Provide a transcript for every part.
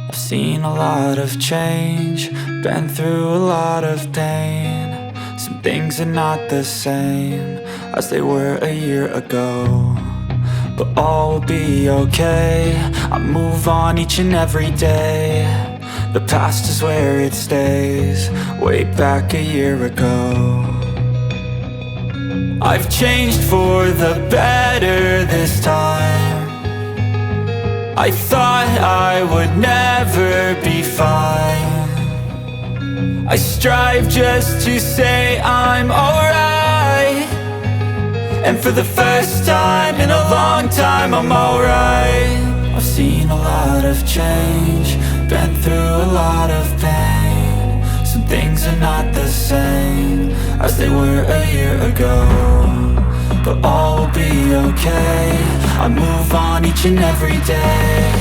I've seen a lot of change, been through a lot of pain. Some things are not the same as they were a year ago, but all will be okay. I move on each and every day. The past is where it stays, way back a year ago. I've changed for the better this time. I thought I would never be fine. I strive just to say I'm alright, and for the first time in a long time I'm alright. I've seen a lot of change, been through a lot of pain. Some things are not the same as they were a year ago, but all will be okay. I move on each and every day.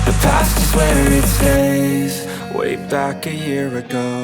The past is where it stays, way back a year ago.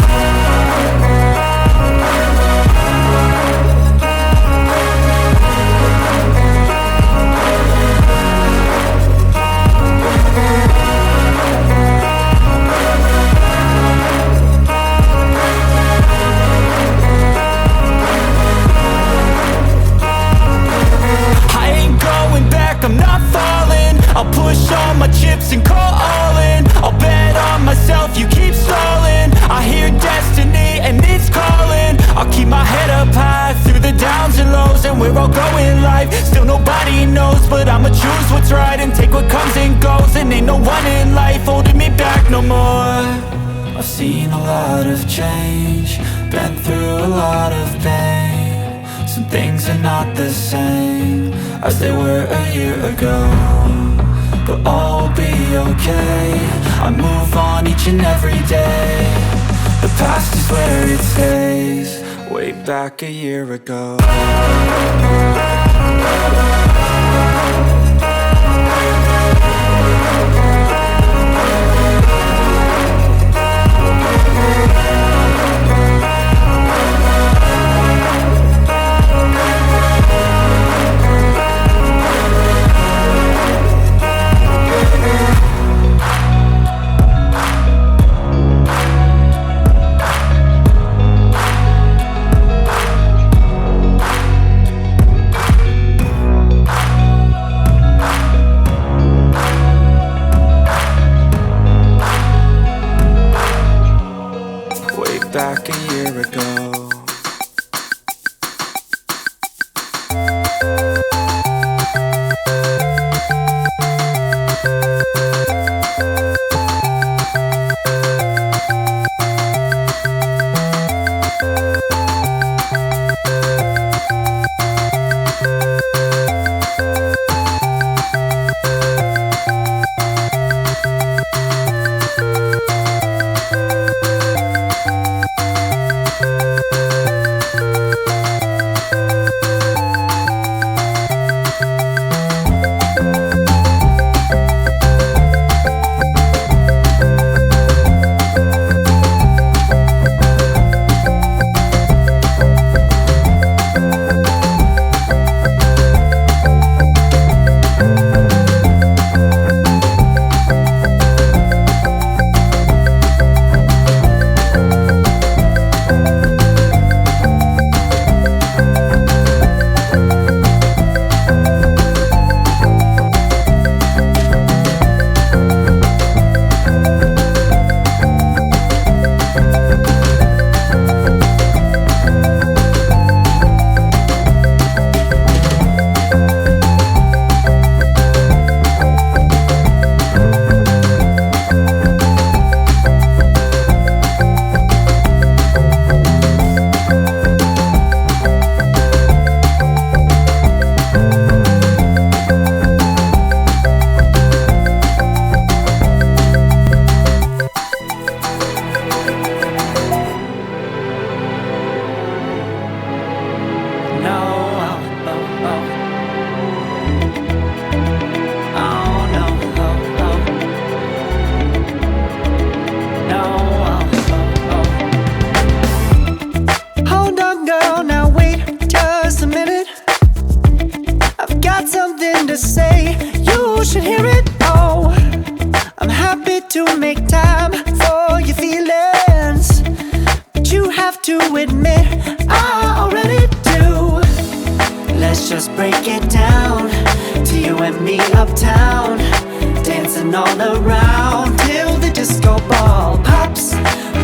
I'm not falling, I'll push all my chips and call all in. I'll bet on myself, you keep stalling. I hear destiny and it's calling. I'll keep my head up high through the downs and lows, and we're all going life. Still nobody knows, but I'ma choose what's right and take what comes and goes. And ain't no one in life holding me back no more. I've seen a lot of change, been through a lot of pain. Some things are not the same as they were a year ago, but all will be okay. I move on each and every day. The past is where it stays, way back a year ago. to make time for your feelings, but you have to admit I already do. Let's just break it down to you and me uptown, dancing all around till the disco ball pops.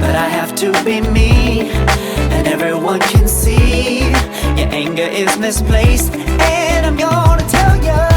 But I have to be me, and everyone can see your anger is misplaced, and I'm gonna tell you